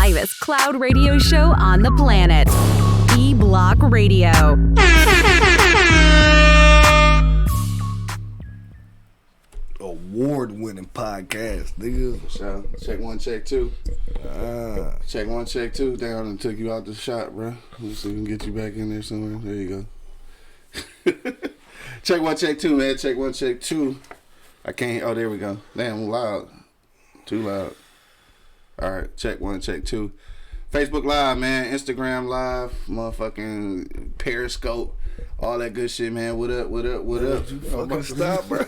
livest cloud radio show on the planet. E-Block Radio. Award-winning podcast, nigga. So, check one, check two. Check one, check two. Down and took you out the shot, bro. Let's see if we can get you back in there somewhere. There you go. Check one, check two, man. Check one, check two. I can't. Oh, there we go. Damn, I'm loud. Too loud. All right. Check one, check two. Facebook Live, man. Instagram Live. Motherfucking Periscope. All that good shit, man. What up? What up? What up? You fucking stop, bro.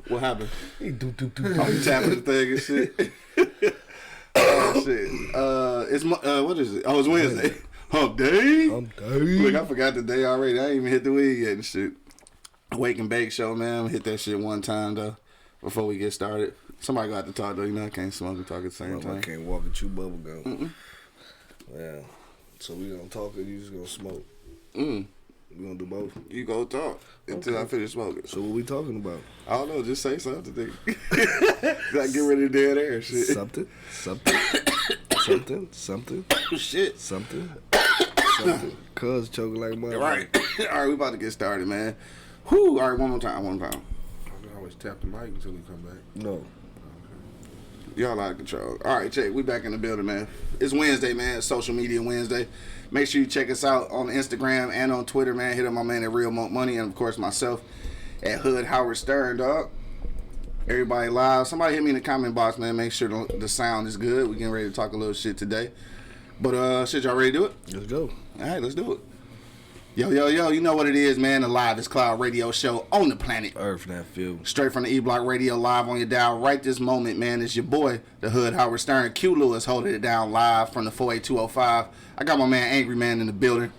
What happened? He do. Oh, you tapping the thing and shit. Oh shit. It's what is it? Oh, it's Wednesday. Hump day. Look, I forgot the day already. I ain't even hit the weed yet and shit. Wake and Bake Show, man. Hit that shit one time though before we get started. Somebody got to talk though. You know I can't smoke and talk at the same time. I can't walk and chew bubble gum. Yeah. So we gonna talk or you just gonna smoke? We gonna do both? You go talk until I finish smoking. So what we talking about? I don't know. Just say something. Like get rid of the dead air shit. Something. Shit. Something. Cuz choking like mother. Right. All right, we about to get started, man. Whoo. All right, one more time. I can always tap the mic until we come back. No. Y'all out of control. All right, check. We back in the building, man. It's Wednesday, man. It's Social Media Wednesday. Make sure you check us out on Instagram and on Twitter, man. Hit up my man at Real Monk Money and, of course, myself at Hood Howard Stern, dog. Everybody live. Somebody hit me in the comment box, man. Make sure the sound is good. We getting ready to talk a little shit today. But, shit, y'all ready to do it? Let's go. All right, let's do it. Yo, you know what it is, man. The livest cloud radio show on the planet. Earth, that feel. Straight from the E-Block Radio live on your dial right this moment, man. It's your boy, the Hood Howard Stern. Q Lewis holding it down live from the 48205. I got my man Angry Man in the building.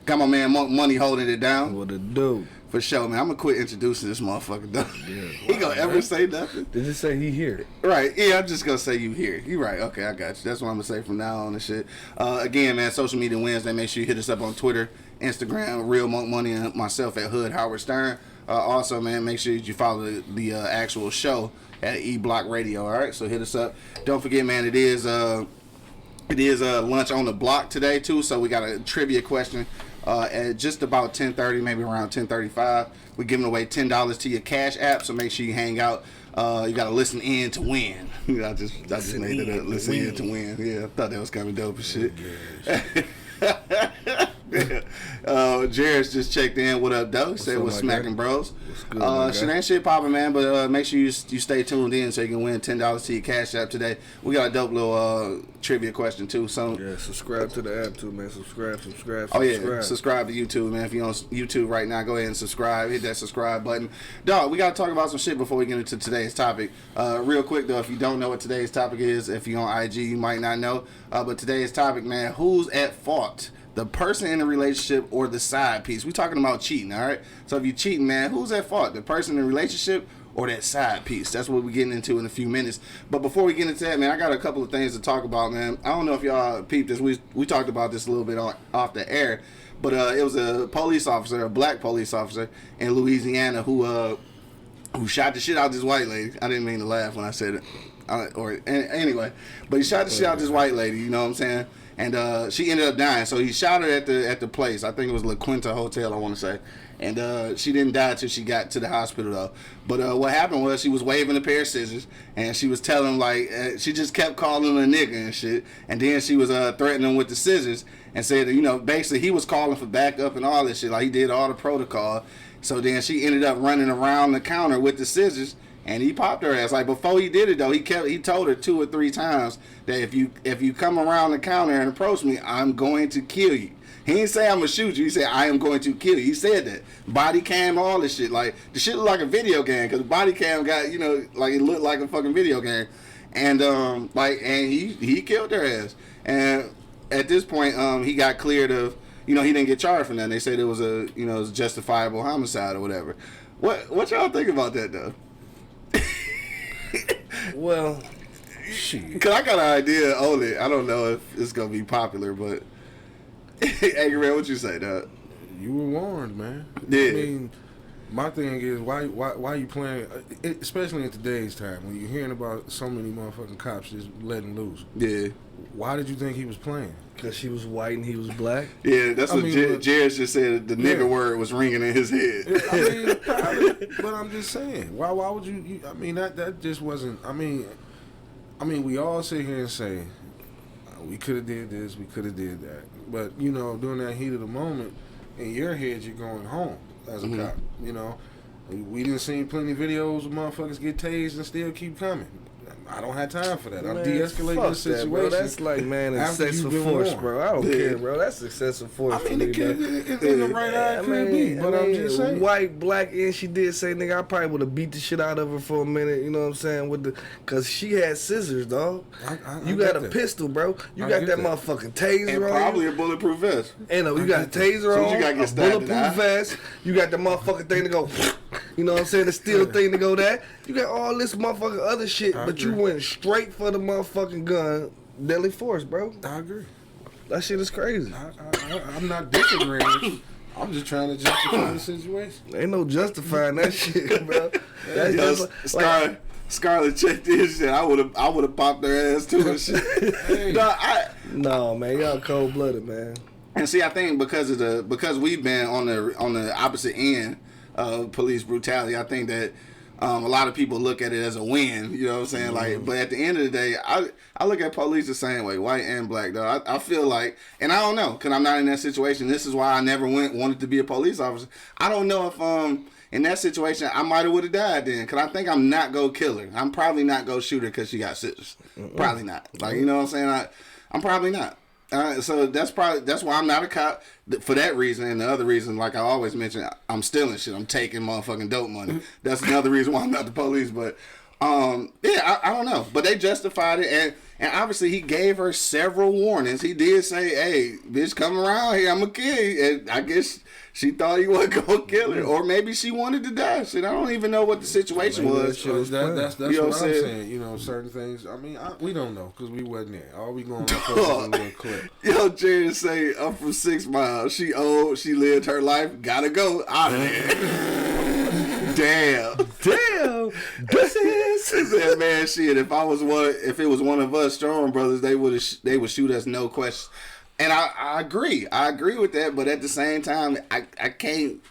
Got my man Monk Money holding it down. What it do? For sure, man. I'm going to quit introducing this motherfucker, though. Yeah. He going to ever say nothing? Did you say he here? Right. Yeah, I'm just going to say you here. You right. Okay, I got you. That's what I'm going to say from now on and shit. Again, man, Social Media Wednesday. Make sure you hit us up on Twitter, Instagram, Real Monk Money, and myself at Hood Howard Stern. Also, man, make sure you follow the actual show at E-Block Radio, all right? So hit us up. Don't forget, man, it is lunch on the block today, too, so we got a trivia question at just about 10:30, maybe around 10:35. We're giving away $10 to your Cash App, so make sure you hang out. You got to listen in to win. I just made it up. Listen in to win. Yeah, I thought that was kind of dope and shit. Jared's just checked in. What up, Doug? Said what's smacking, bros. Shit ain't shit popping, man, but make sure you stay tuned in so you can win $10 to your Cash App today. We got a dope little trivia question too. So yeah, subscribe to the app too, man. Subscribe. Oh yeah, subscribe to YouTube, man. If you're on YouTube right now, go ahead and subscribe. Hit that subscribe button. Dog, we gotta talk about some shit before we get into today's topic. Real quick though, if you don't know what today's topic is, if you're on IG, you might not know. But today's topic, man, who's at fault? The person in the relationship or the side piece? We talking about cheating, all right? So if you cheating, man, who's at fault? The person in the relationship or that side piece? That's what we're getting into in a few minutes. But before we get into that, man, I got a couple of things to talk about, man. I don't know if y'all peeped this. We talked about this a little bit off the air. But it was a police officer, a black police officer in Louisiana who shot the shit out this white lady. I didn't mean to laugh when I said it. Anyway, but he shot the shit out this white lady, you know what I'm saying? And she ended up dying. So he shot her at the place. I think it was La Quinta Hotel, I want to say. And she didn't die till she got to the hospital, though. But what happened was she was waving a pair of scissors, and she was telling him, like, she just kept calling him a nigga and shit. And then she was threatening him with the scissors and said, you know, basically he was calling for backup and all this shit. Like, he did all the protocol. So then she ended up running around the counter with the scissors, and he popped her ass. Like, before he did it though, he told her 2 or 3 times that if you come around the counter and approach me, I'm going to kill you. He didn't say I'm gonna shoot you. He said I am going to kill you. He said that. Body cam, all this shit. Like, the shit looked like a video game because body cam got, you know, like it looked like a fucking video game. And and he killed her ass. And at this point, he got cleared of, you know, he didn't get charged for that. They said it was a, you know, it was justifiable homicide or whatever. What y'all think about that though? Well, shit. Cause I got an idea on it. I don't know if it's gonna be popular, but Angry Man, what you say, dog? You were warned, man. Yeah. I mean, my thing is why you playing, especially in today's time when you're hearing about so many motherfucking cops just letting loose. Yeah. Why did you think he was playing? Because she was white and he was black. Yeah, that's what Jared just said. The nigga Yeah. word was ringing in his head. I mean, probably, but I'm just saying, why would you? I mean, that just wasn't. I mean, we all sit here and say we could have did this, we could have did that, but you know, during that heat of the moment, in your head, you're going home as a cop. You know, we didn't see plenty of videos of motherfuckers get tased and still keep coming. I don't have time for that. I'm Man, de-escalating fuck this that, situation. bro. That's like, man, after excessive you've been force, warned. bro. I don't care, bro. That's excessive force. I for mean, me, it could, man. in the right eye, it could be, but I'm just saying. White, black, and she did say, nigga, I probably would have beat the shit out of her for a minute, you know what I'm saying? Cause she had scissors, dog. You got a pistol, bro. You got that motherfucking taser And on probably you. a bulletproof vest. And you got a taser So on, you gotta get a stabbed in the eye. bulletproof vest. You got the motherfucking thing to go, you know what I'm saying? The steel thing to go there. You got all this motherfucking other shit, but you went straight for the motherfucking gun. Deadly force, bro. I agree. That shit is crazy. I'm not disagreeing with you. I'm just trying to justify the situation. Ain't no justifying that shit, bro. That's Yo, just like, Scarlett checked this shit. I would have popped their ass too and shit. Hey. no, man, y'all cold blooded, man. And see, I think because we've been on the opposite end of police brutality, I think that a lot of people look at it as a win. You know what I'm saying? Like, but at the end of the day, I look at police the same way, white and black. Though I feel like, and I don't know, cause I'm not in that situation. This is why I never wanted to be a police officer. I don't know if in that situation I might have would have died then, cause I think I'm not go kill her. I'm probably not go shoot her cause she got scissors. Probably not. Like, you know what I'm saying? I'm probably not. So that's why I'm not a cop for that reason, and the other reason, like I always mention, I'm stealing shit. I'm taking motherfucking dope money. That's another reason why I'm not the police. But yeah, I don't know. But they justified it, and obviously he gave her several warnings. He did say, "Hey, bitch, come around here. I'm a kid." And I guess she thought he was gonna kill her, or maybe she wanted to die. Shit, I don't even know what the situation was. That's You know what what I'm I'm saying? saying. You know, certain things. I mean, we don't know because we wasn't there. All we going off of is a little clip. Yo, Jared say, I'm from 6 Mile. She old. She lived her life. Gotta go out of there. Damn. This is. He said, man, shit. If it was one of us Strong brothers, they would shoot us, no question. And I agree. I agree with that. But at the same time, I can't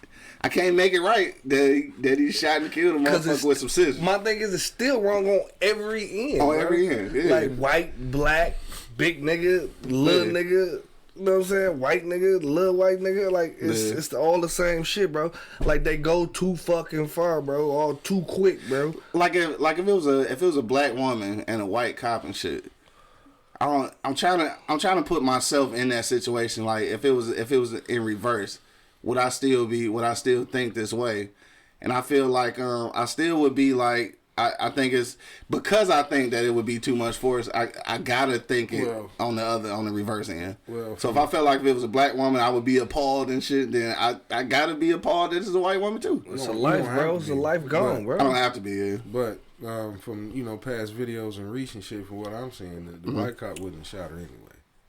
make it right that he shot and killed a motherfucker with some scissors. My thing is, it's still wrong on every end. On bro. every end, yeah. Like white, black, big nigga, little Yeah. nigga. You know what I'm saying? White nigga, little white nigga. Like it's all the same shit, bro. Like they go too fucking far, bro. All too quick, bro. Like if it was a black woman and a white cop and shit. I'm trying to put myself in that situation. Like if it was in reverse, would I still think this way? And I feel like I still would be like, I think it's because I think that it would be too much force. I gotta think it on the reverse end. Well, so if I felt like if it was a black woman, I would be appalled and shit. Then I gotta be appalled that it's a white woman too. It's a You life, don't have bro. to It's be. a life gone, bro. I don't have to be. Yeah. But from past videos and recent shit, from what I'm seeing, the white cop wouldn't have shot her anyway.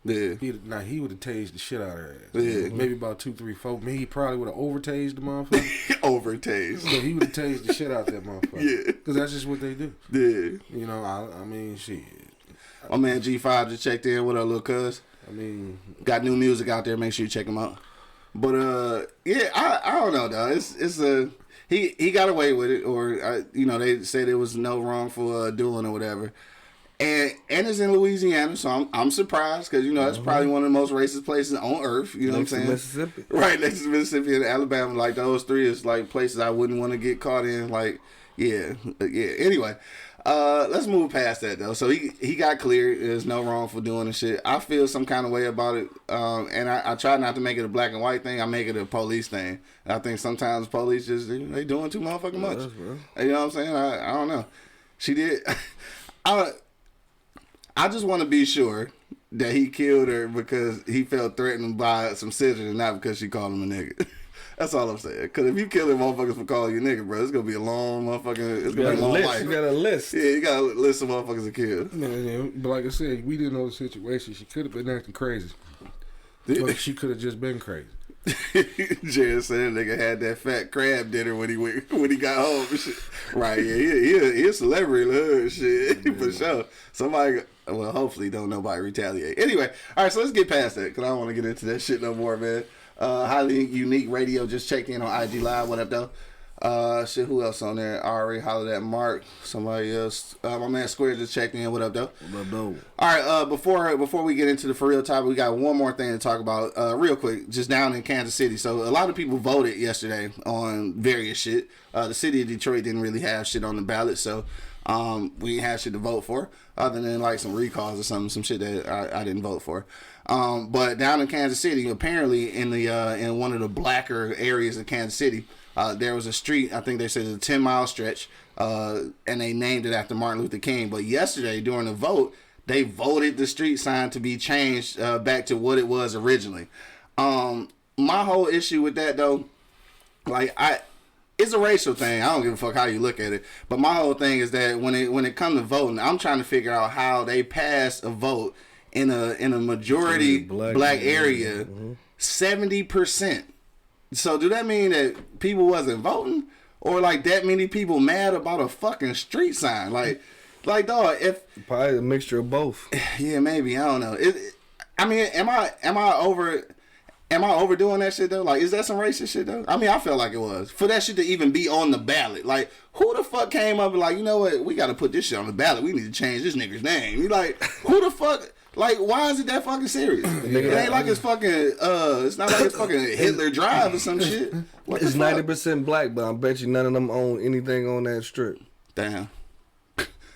Yeah. He would have tased the shit out of her ass. Yeah. Maybe about 2, 3, 4. Maybe he probably would have over-tased the motherfucker. Over-tased. So he would have tased the shit out that motherfucker. Yeah. Because that's just what they do. Yeah. You know, I mean, shit. My man G5 just checked in with our little cuz. I mean, Got new music out there. Make sure you check him out. But yeah, I don't know, though. It's he got away with it, or they said it was no wrongful doing or whatever. And it's in Louisiana, so I'm surprised because that's probably one of the most racist places on earth. You know Next to what I'm saying? Mississippi. Right next to Mississippi and Alabama. Like those three is like places I wouldn't want to get caught in. Like yeah. Anyway. Let's move past that though. So he got cleared. There's no wrong for doing the shit. I feel some kind of way about it, and I try not to make it a black and white thing. I make it a police thing. And I think sometimes police just they doing too motherfucking much. You know what I'm saying? I don't know. She did. I just want to be sure that he killed her because he felt threatened by some scissors and not because she called him a nigga. That's all I'm saying. Because if you killing motherfuckers for calling you nigga, bro, it's going to be a long motherfucking... It's going to be a long life. You got a list. Yeah, you got a list of motherfuckers to kill. but like I said, we didn't know the situation. She could have been acting crazy. But she could have just been crazy. Jared said nigga had that fat crab dinner when he got home. And shit. Right? Yeah, he a celebrity in the hood, shit for sure. Somebody, well, hopefully don't nobody retaliate. Anyway, all right, so let's get past that because I don't want to get into that shit no more, man. Highly Unique Radio just checked in on IG Live. What up, though? Shit, who else on there? I already hollered at Mark. Somebody else. My man Square just checked in. What up, though? What up, though? All right, before we get into the for real topic, we got one more thing to talk about real quick, just down in Kansas City. So a lot of people voted yesterday on various shit. The city of Detroit didn't really have shit on the ballot, so we didn't have shit to vote for, other than like some recalls or some shit that I didn't vote for. But down in Kansas City, apparently in one of the blacker areas of Kansas City, there was a street, I think they said it's a 10-mile stretch, and they named it after Martin Luther King. But yesterday, during the vote, they voted the street sign to be changed back to what it was originally. My whole issue with that, though, like, it's a racial thing. I don't give a fuck how you look at it. But my whole thing is that when it comes to voting, I'm trying to figure out how they pass a vote in a majority black area, 70%. So do that mean that people wasn't voting, or like that many people mad about a fucking street sign? Like dog, if probably a mixture of both. Yeah, maybe, I don't know. I mean, am I overdoing that shit though? Like, is that some racist shit though? I mean, I felt like it was for that shit to even be on the ballot. Like, who the fuck came up and like, you know what? We got to put this shit on the ballot. We need to change this nigga's name. You like, who the fuck? Like, why is it that fucking serious? It ain't like it's fucking, it's not like it's fucking Hitler Drive or some shit. It's 90% black, but I bet you none of them own anything on that strip. Damn.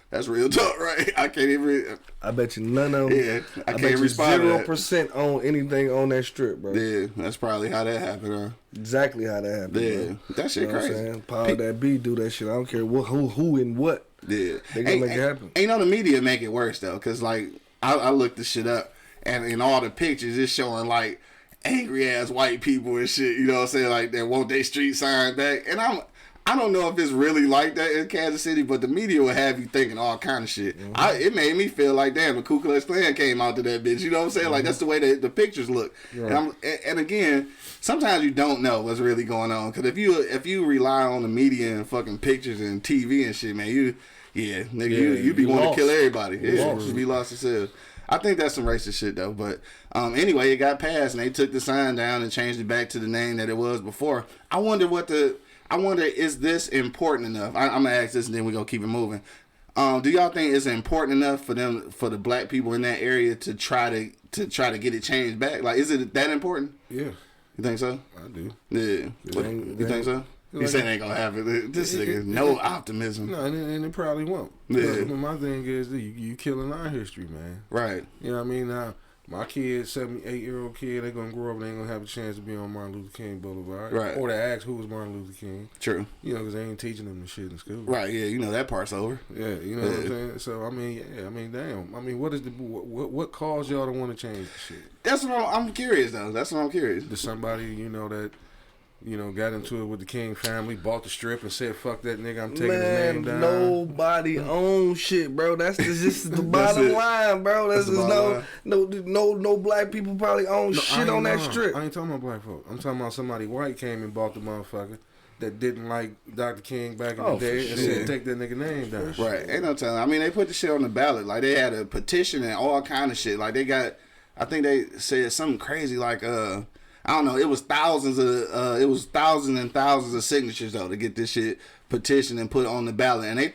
That's real talk, right? I can't even. I bet you none of them. Yeah, I bet can't you respond to that. 0% own anything on that strip, bro. Yeah, that's probably how that happened, huh? Exactly how that happened, Yeah, bro. that shit crazy. What I'm saying? Power that be do that shit. I don't care who and what. Yeah. They gonna make it happen. Ain't on the media make it worse, though, because, like, I looked this shit up, and in all the pictures, it's showing, like, angry-ass white people and shit, you know what I'm saying? Like, that want their street sign back. And I don't know if it's really like that in Kansas City, but the media will have you thinking all kind of shit. Mm-hmm. It made me feel like, damn, the Ku Klux Klan came out to that bitch. You know what I'm saying? Mm-hmm. Like, that's the way the pictures look. Right. And again, sometimes you don't know what's really going on. Because if you rely on the media and fucking pictures and TV and shit, man, you be wanting to kill everybody. You be lost yourself. I think that's some racist shit, though. But anyway, it got passed, and they took the sign down and changed it back to the name that it was before. I wonder, is this important enough? I'm going to ask this, and then we're going to keep it moving. Do y'all think it's important enough for the black people in that area to try to get it changed back? Like, is it that important? Yeah. You think so? I do. Yeah. You think so? You saying ain't gonna happen. This nigga, no optimism. No, and it probably won't. Yeah. But my thing is, you killing our history, man. Right. You know what I mean? Now, my kid, 78-year-old kid, they gonna grow up and they ain't gonna have a chance to be on Martin Luther King Boulevard. Right. Or to ask who was Martin Luther King. True. You know, because they ain't teaching them the shit in school. Right, yeah, you know that part's over. Yeah, you know what I'm saying? So, I mean, damn. I mean, what caused y'all to want to change the shit? That's what I'm curious, though. That's what I'm curious. Did somebody, got into it with the King family, bought the strip and said, fuck that nigga, I'm taking his name down? Nobody owns shit, bro. That's just the bottom line, bro. That's just no black people probably own shit on that strip. I ain't talking about black folk. I'm talking about somebody white came and bought the motherfucker that didn't like Dr. King back in the day and said, take that nigga name down. Right, ain't no telling. I mean, they put the shit on the ballot. Like, they had a petition and all kind of shit. Like, they got, I think they said something crazy like, I don't know. It was thousands and thousands of signatures though to get this shit petitioned and put on the ballot, and they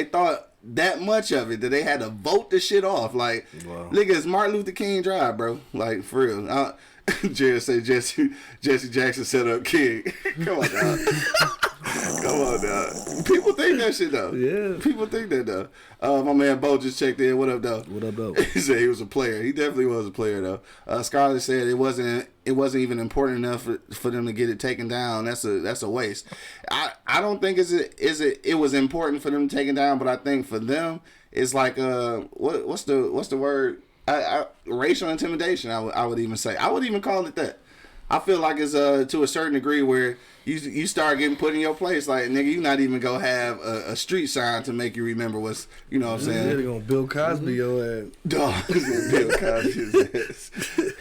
thought that much of it that they had to vote the shit off. Like, nigga, it's Martin Luther King Drive, bro. Like, for real. Jared say Jesse Jackson set up King. Come on, dog. Come on, dog. People think that shit though. Yeah. People think that though. My man Bo just checked in. What up, though? What up, though? He said he was a player. He definitely was a player though. Scarlett said it wasn't even important enough for them to get it taken down. That's a waste. I don't think it was important for them to take it down, but I think for them it's like what's the word? Racial intimidation. I would even say. I would even call it that. I feel like it's to a certain degree where you start getting put in your place. Like, nigga, you not even gonna have a street sign to make you remember what's, you know what I'm saying? Yeah, they gonna Bill Cosby your ass. Dog, Bill Cosby's ass.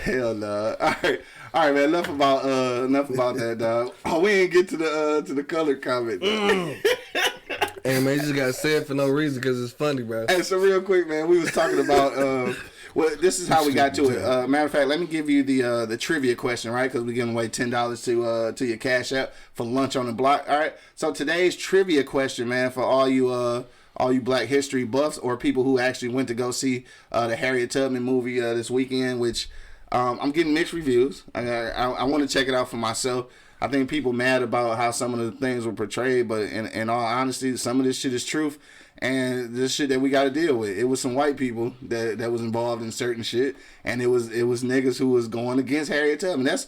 Hell no. All right, man. Enough about that, dog. Oh, we ain't get to the color comment. Hey man, you just gotta say it for no reason because it's funny, bro. Hey, so real quick, man, we was talking about. Well, this is how we got to it. Matter of fact, let me give you the trivia question, right? Because we're giving away $10 to your Cash App for lunch on the block. All right. So today's trivia question, man, for all you Black History buffs or people who actually went to go see the Harriet Tubman movie this weekend, which I'm getting mixed reviews. I want to check it out for myself. I think people mad about how some of the things were portrayed, but in all honesty, some of this shit is truth. And this shit that we got to deal with. It was some white people that was involved in certain shit, and it was niggas who was going against Harriet Tubman. That's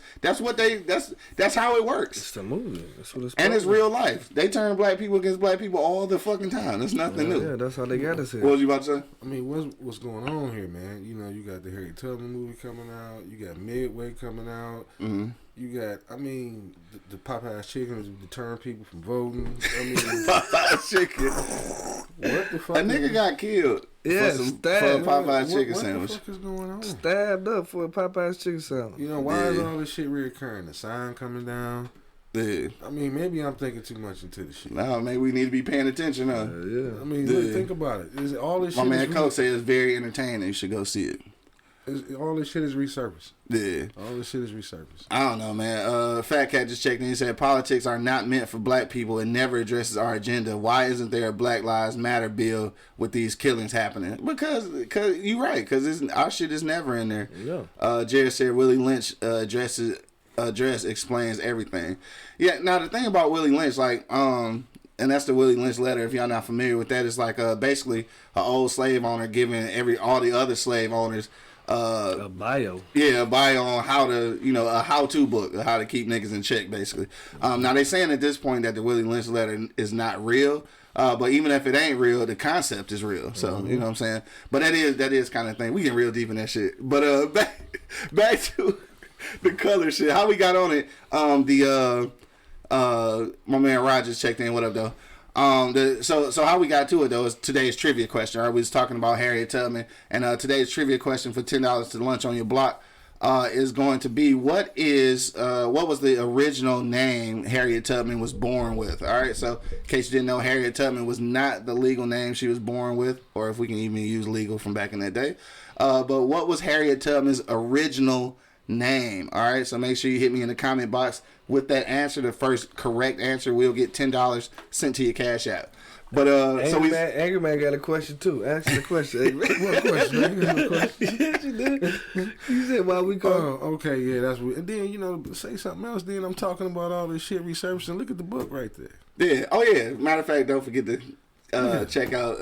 how it works. It's the movie. That's what it's. And it's real life. They turn black people against black people all the fucking time. That's nothing new. Yeah, that's how they got us here. What was you about to say? I mean, what's going on here, man? You know, you got the Harriet Tubman movie coming out. You got Midway coming out. Mm-hmm. You got, I mean, the Popeye's chicken is deterring people from voting. I mean, Popeye's chicken. What the fuck? A nigga got killed. Yeah, for a stabbed. Popeye's chicken what sandwich. What the fuck is going on? Stabbed up for a Popeye's chicken sandwich. You know, why is all this shit reoccurring? The sign coming down. Yeah. I mean, maybe I'm thinking too much into the shit. No, maybe we need to be paying attention, huh? Yeah. I mean, look, think about it. Is all this My shit? man Coke said it's very entertaining. You should go see it. All this shit is resurfaced. Yeah. All this shit is resurfaced. I don't know, man. Fat Cat just checked in. He said politics are not meant for black people. It never addresses our agenda. Why isn't there a Black Lives Matter bill with these killings happening? Because you're right. Because our shit is never in there. Yeah. Jared said Willie Lynch address explains everything. Yeah. Now the thing about Willie Lynch, like and that's the Willie Lynch letter. If y'all not familiar with that, it's like basically an old slave owner giving all the other slave owners. A bio. Yeah, a bio on how to, a how-to book, how to keep niggas in check, basically. Now, they saying at this point that the Willie Lynch letter is not real, but even if it ain't real, the concept is real. So, you know what I'm saying? But that is kind of thing. We get real deep in that shit. But back to the color shit. How we got on it, my man Rogers checked in. What up, though? So how we got to it though is today's trivia question. All right, we was talking about Harriet Tubman, and today's trivia question for $10 to lunch on your block is going to be what was the original name Harriet Tubman was born with? All right, so in case you didn't know, Harriet Tubman was not the legal name she was born with, or if we can even use legal from back in that day. But what was Harriet Tubman's original name? All right, so make sure you hit me in the comment box with that answer. The first correct answer will get $10 sent to your Cash App. But Angry Man got a question too. Ask the question. Angry Man. What question? You got a question? Yes, you did. You said why we call. Oh, okay, yeah, that's what. And then say something else. Then I'm talking about all this shit resurfacing. Look at the book right there. Yeah. Oh yeah. Matter of fact, don't forget to check out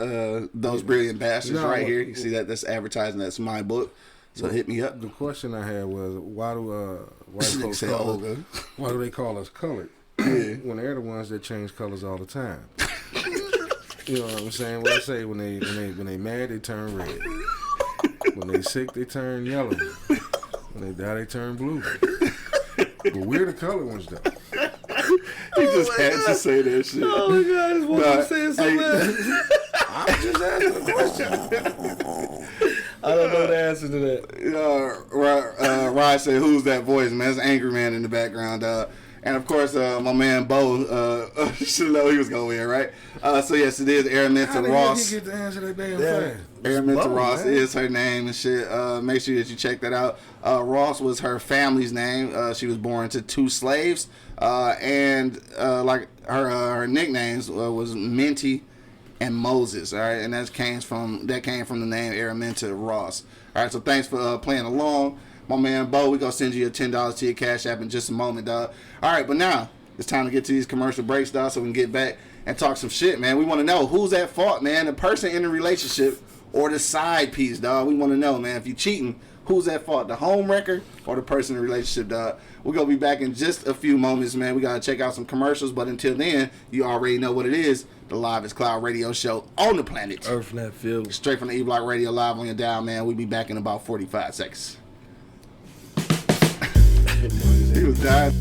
Those Brilliant Bastards right here. You see that's advertising. That's my book. So hit me up. The question I had was why do white folks why do they call us colored? When they're the ones that change colors all the time. You know what I'm saying? What I say when they mad they turn red. When they sick they turn yellow. When they die they turn blue. But we're the colored ones though. He just had to say that shit. Oh my God, I just want to say it so bad. I'm just asking a question. I don't know the answer to that. Rod said, "Who's that voice, man?" It's an Angry Man in the background, and of course, my man Bo should know he was gonna win, right? So yes, it is Araminta Ross. How did he get to answer that damn fast? Araminta Ross is her name and shit. Make sure that you check that out. Ross was her family's name. She was born to 2 slaves, and like her nicknames was Minty and Moses. All right, and that came from the name Araminta Ross. All right, so thanks for playing along. My man Bo, we gonna send you a $10 to your Cash App in just a moment, dog. All right, but now it's time to get to these commercial breaks, dog, so we can get back and talk some shit, man. We want to know who's at fault, man, the person in the relationship or the side piece, dog. We want to know, man, if you cheating, who's at fault, the home wrecker or the person in the relationship, dog? We're gonna be back in just a few moments, man. We gotta check out some commercials, but until then, you already know what it is. The Live is Cloud radio show on the planet. Earth Net Field. Straight from the E-Block Radio Live on your dial, man. We'll be back in about 45 seconds. He was dying.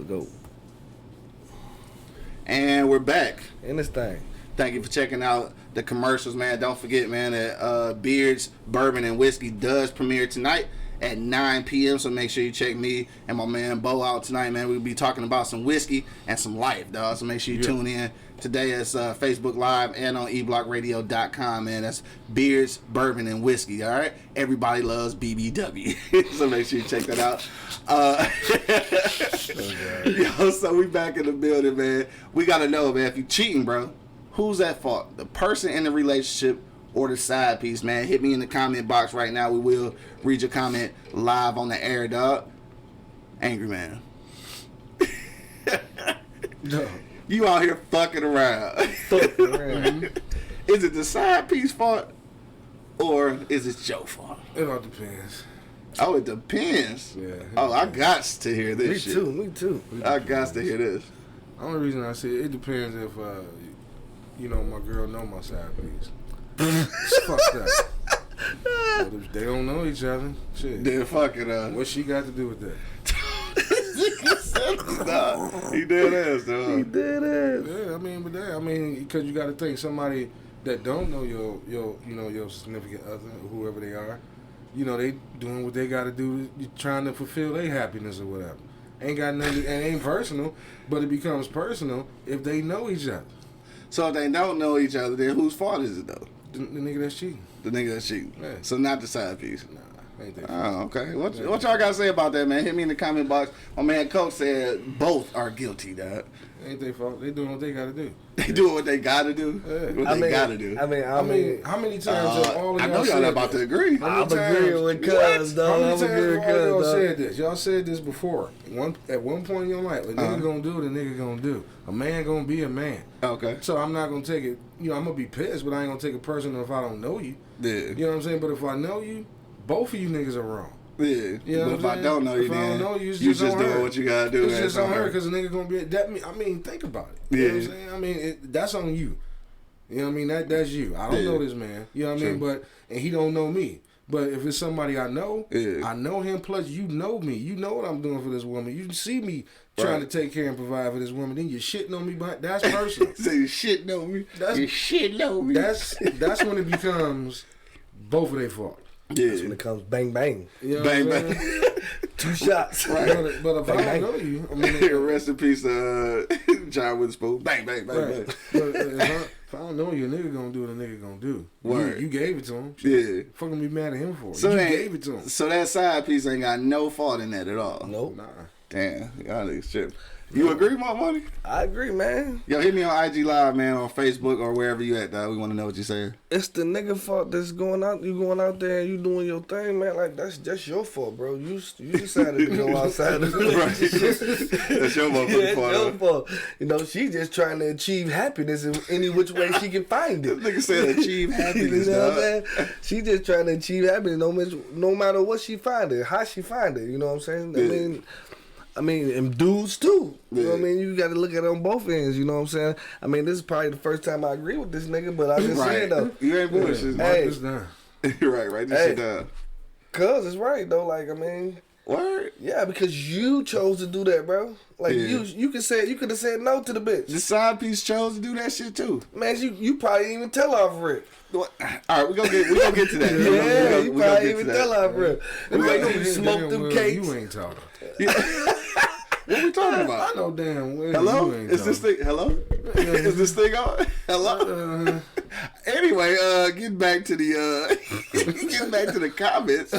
Go. And we're back. In this thing. Thank you for checking out the commercials, man. Don't forget, man, that Beards, Bourbon, and Whiskey does premiere tonight at 9 p.m. So make sure you check me and my man Bo out tonight, man. We'll be talking about some whiskey and some life, dog. So make sure you tune in. Today is Facebook Live and on eblockradio.com, man. That's Beards, Bourbon, and Whiskey, all right? Everybody loves BBW. So make sure you check that out. Yo, so we back in the building, man. We got to know, man, if you cheating, bro, who's at fault? The person in the relationship or the side piece, man? Hit me in the comment box right now. We will read your comment live on the air, dog. Angry man. No. You out here fucking around. Is it the side piece fault or is it your fault? It all depends. Oh, it depends. Yeah. Oh, I got to hear Me this shit. too, me too. I got to hear this. The only reason I say it depends if, you know, my girl know my side piece. It's fucked up. But if they don't know each other, shit. Then fuck it. What she got to do with that? Nah, he dead ass, though. He did it. Yeah, because you got to think somebody that don't know your significant other, whoever they are, you know, they doing what they got to do, trying to fulfill their happiness or whatever. Ain't got nothing, and ain't personal, but it becomes personal if they know each other. So if they don't know each other, then whose fault is it, though? The nigga that's cheating. The nigga that's cheating. Yeah. So not the side piece. Nah, ain't that. Oh, okay. What y'all got to say about that, man? Hit me in the comment box. My man Coach said both are guilty, dog. Ain't their fault. They doing what they got to do. They doing what they got to do. Yeah. What they got to do. I mean, How many times have all of I y'all know y'all said not about this? to agree. I'm times- agreeing with Cuz, How dog. many I'm times agreeing with have all y'all Cuz, said dog. this? Y'all said this before. At one point in your life, a nigga gonna do what a nigga gonna do. A man gonna be a man. Okay. So I'm not gonna take it. You know, I'm gonna be pissed, but I ain't gonna take it personal if I don't know you. Yeah. You know what I'm saying? But if I know you, both of you niggas are wrong. Yeah. You know But what if I'm I saying? don't know you, If I then don't know you, it's you just on doing her. what you got to do. It's and just on her because a nigga gonna be I mean, think about it. You know what I'm Yeah. saying? I mean, that's on you. You know what I mean? That's you. I don't Yeah. know this man. You know what I mean? True. And he don't know me. But if it's somebody I know, Yeah. I know him. Plus, you know me. You know what I'm doing for this woman. You see me trying to take care and provide for this woman. Then you're shitting on me. But that's personal. Say you shit on me. That's- You shit on me. that's when it becomes both of their fault. yeah. That's when it comes bang bang. You know Bang, what I'm bang. saying? 2 shots. But if I Bang, don't know you, I mean, Rest in peace, John Witherspoon. Bang, bang, bang, right. bang. But if I don't know you, a nigga gonna do what a nigga gonna do. Word. You gave it to him. Yeah. Fucking be mad at him for it. So you that- gave it to him. So that side piece ain't got no fault in that at all. Nope. Nah. Damn, y'all niggas tripping. You agree, my money? I agree, man. Yo, hit me on IG Live, man, on Facebook or wherever you at, dog. We want to know what you're saying. It's the nigga fault that's going out. You going out there and you doing your thing, man. Like that's your fault, bro. You decided to go outside of the relationship. That's your Yeah, motherfucking it's fault. your huh? fault. You know, she just trying to achieve happiness in any which way she can find it. Nigga said achieve happiness, You know what dog. I'm saying? She just trying to achieve happiness no matter what she find it, how she find it. You know what I'm saying? Yeah. I mean, and dudes too. You know what I Yeah. mean? You got to look at it on both ends. You know what I'm saying? I mean, this is probably the first time I agree with this nigga, but I just saying though, You ain't bullshit. Mark Hey. this down. You're right. Write this Hey. shit down. cuz it's right though. Like I mean, Word. yeah, because you chose to do that, bro. Like Yeah. you could have said no to the bitch. The side piece chose to do that shit too. Man, you probably didn't even tell off rip. What? All right, we gonna get to that. Yeah, you We gonna probably get even to tell that. off rip. They We like gonna- you smoke them Well, cakes. You ain't talking. What we talking about? I know damn well Hello? you ain't Is this talking. thing? Hello? Is this thing on? Hello? Anyway, getting back to the getting back to the comments.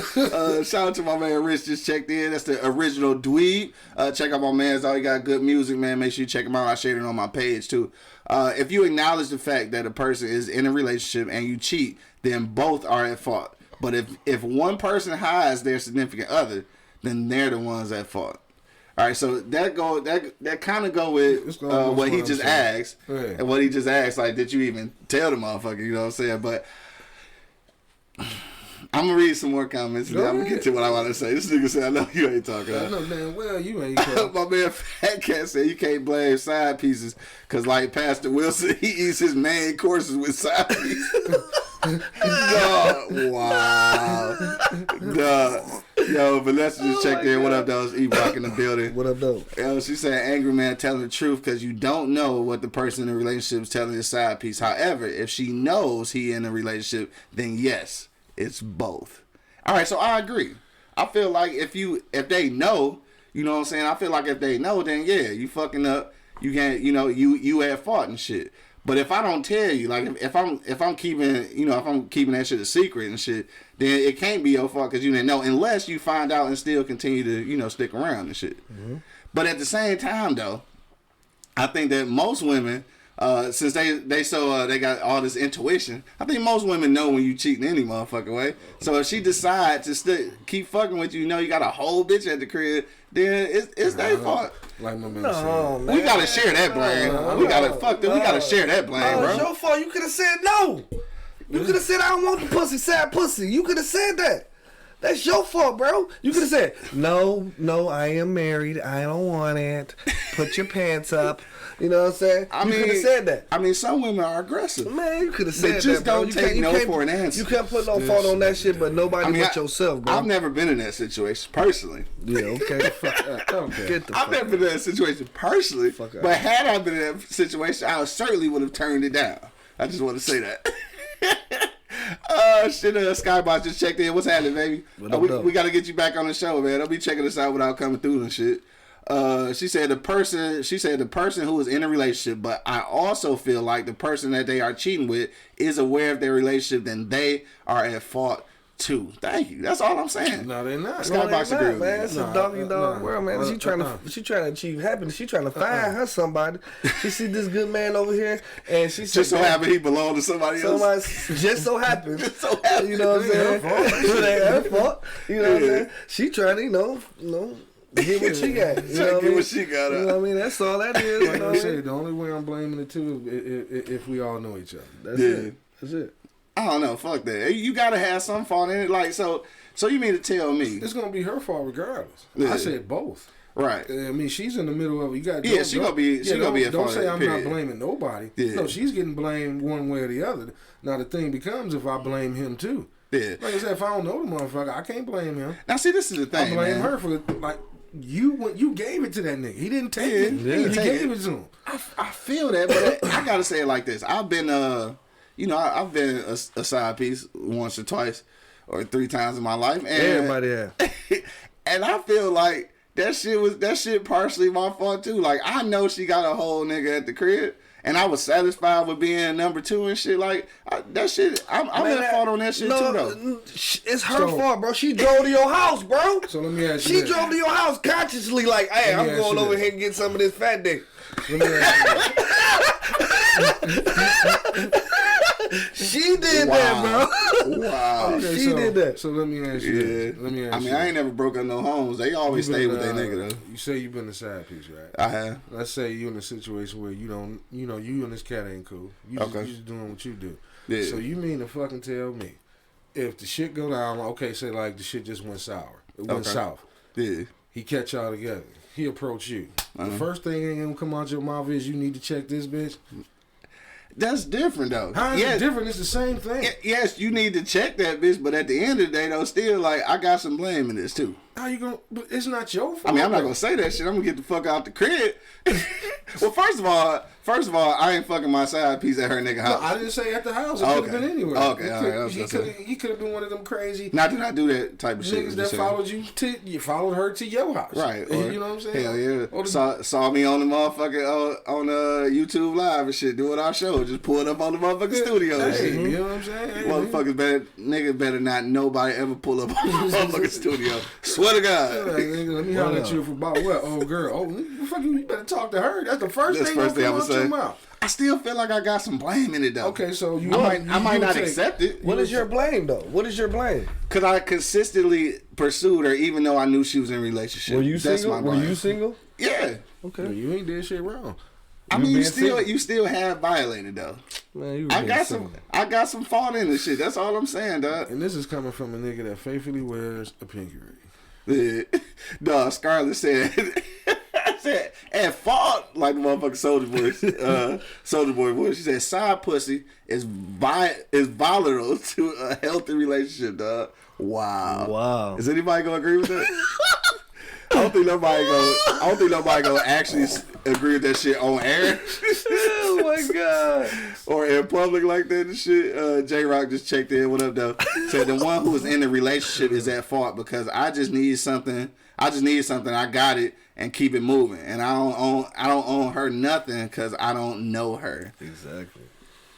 Shout out to my man Rich just checked in. That's the original Dweeb. Check out my man's all he got good music, man. Make sure you check him out. I shared it on my page too. If you acknowledge the fact that a person is in a relationship and you cheat, then both are at fault. But if one person hides their significant other, then they're the ones at fault. All right, so that kind of go with It's gonna go what he with just what I'm saying. asked, Yeah. and what he just asked. Like, did you even tell the motherfucker? You know what I'm saying? But I'm gonna read some more comments, and then I'm gonna get to what I want to say. This nigga said, "I know you ain't talking." I know damn well you ain't talking. My man Fat Cat said you can't blame side pieces because, like Pastor Wilson, he eats his main courses with side pieces. Dog, wow. Dog. Yo, Vanessa just checked in. What up, though? It's E-Block in the building. What up, though? Yo, she said, angry man telling the truth because you don't know what the person in the relationship is telling his side piece. However, if she knows he in a relationship, then yes, it's both. All right, so I agree. I feel like if they know, you know what I'm saying? I feel like if they know, then yeah, you fucking up. You can't, you at fault and shit. But if I don't tell you, like if I'm keeping that shit a secret and shit, then it can't be your fault because you didn't know, unless you find out and still continue to stick around and shit. Mm-hmm. But at the same time, though, I think that most women, since they got all this intuition, I think most women know when you cheating any motherfucking way. So if she decides to keep fucking with you, you got a whole bitch at the crib, then it's their fault. Like my man said. We gotta share that blame. We gotta share that blame, bro. It's your fault. You could have said no. You could have said I don't want the pussy, sad pussy. You could have said that. That's your fault, bro. You could have said, no, I am married. I don't want it. Put your pants up. You know what I'm saying? You could have said that. I mean, some women are aggressive. Man, you could have said that, just bro. don't take no for an answer. You can't put no fault on that shit, but nobody but yourself, bro. I've never been in that situation, personally. Yeah, okay. I've never been in that situation, personally. But had I been in that situation, I certainly would have turned it down. I just want to say that. Shit, Skybox just checked in. What's happening, baby? We got to get you back on the show, man. Don't be checking us out without coming through and shit. She said the person who is in a relationship, but I also feel like the person that they are cheating with is aware of their relationship, then they are at fault too. Thank you. That's all I'm saying. No, they're not. Skybox agree, man. It's a doggy dog world, man. She trying to achieve happiness. She trying to find her somebody. She see this good man over here, and she just so happen he belong to somebody else. Just so happen. You know what I'm saying? It ain't her fault. You know what I'm saying? She trying to, get what she got. Get what she got. You know what I mean? That's all that is. Like I said, the only way I'm blaming it too is if we all know each other. That's it. I don't know. Fuck that. You gotta have some fault in it. Like so you mean to tell me it's gonna be her fault regardless? Yeah. I said both. Right. I mean, she's in the middle of it. You got she gonna be at fault. Don't say I'm not blaming nobody. Yeah. No, she's getting blamed one way or the other. Now the thing becomes if I blame him too. Yeah. Like I said, if I don't know the motherfucker, I can't blame him. Now see, this is the thing. I blame man. her for you gave it to that nigga. He didn't take it. You gave it to him. I feel that, but I gotta say it like this. I've been I've been a side piece once or twice or 3 times in my life. And everybody have. And I feel like that shit partially my fault too. Like I know she got a whole nigga at the crib, and I was satisfied with being number 2 and shit. Like that shit, I'm at fault on that shit too though. It's her fault, bro. She drove to your house, bro. So let me ask you. She drove to your house consciously, like, hey, I'm going over here and get some of this fat dick. Let me ask you. She did that, bro. Wow. Okay, she did that. So let me ask you. Yeah. Let me ask you. I ain't never broke up no homes. They always stay with their nigga though. You say you've been a side piece, right? I have. Let's say you in a situation where you don't, you and this cat ain't cool. You just doing what you do. Yeah. So you mean to fucking tell me if the shit go down? Okay, say like the shit just went sour. It went south. Yeah. He catch y'all together. He approach you. The first thing ain't gonna come out your mouth is you need to check this bitch. That's different though. How is it different? It's the same thing. Yes, you need to check that bitch, but at the end of the day though, still like I got some blame in this too. How you gonna? But it's not your fault. I mean, I'm not gonna say that shit. I'm gonna get the fuck out the crib. Well, first of all, I ain't fucking my side piece at her nigga house. No, I didn't say at the house. It could have been anywhere. Okay, all right. He could have been one of them crazy. Not that I do that type of shit. Niggas that followed you followed her to your house. Right. Or, you know what I'm saying? Hell yeah. Saw me on the motherfucking on YouTube Live and shit doing our show. Just pulled up on the motherfucking studio and shit. You know what I'm saying? Hey, Motherfuckers better not nobody ever pull up on the motherfucking studio. Swear to God. Let me holler at you for about what? Oh girl. Oh fuck you better talk to her. That's the first thing I would say. Your mouth. I still feel like I got some blame in it though. Okay, so I might not accept it. What is your blame though? What is your blame? Cause I consistently pursued her even though I knew she was in a relationship. Were you single? Were you single? Yeah. Okay. Well, you ain't did shit wrong. I mean, you still have violated though. Man, I got some fault in this shit. That's all I'm saying, dog. And this is coming from a nigga that faithfully wears a pinky ring. Yeah. Dog, Scarlett said said, at fault, like the motherfucking Soldier Boy voice. She said, side pussy is volatile to a healthy relationship, dog. Wow. Wow. Is anybody gonna agree with that? I don't think nobody gonna actually agree with that shit on air. Oh my god. Or in public like that and shit. J Rock just checked in. What up, though? Said the one who is in the relationship is at fault because I just need something. I got it and keep it moving. And I don't own her nothing because I don't know her. Exactly.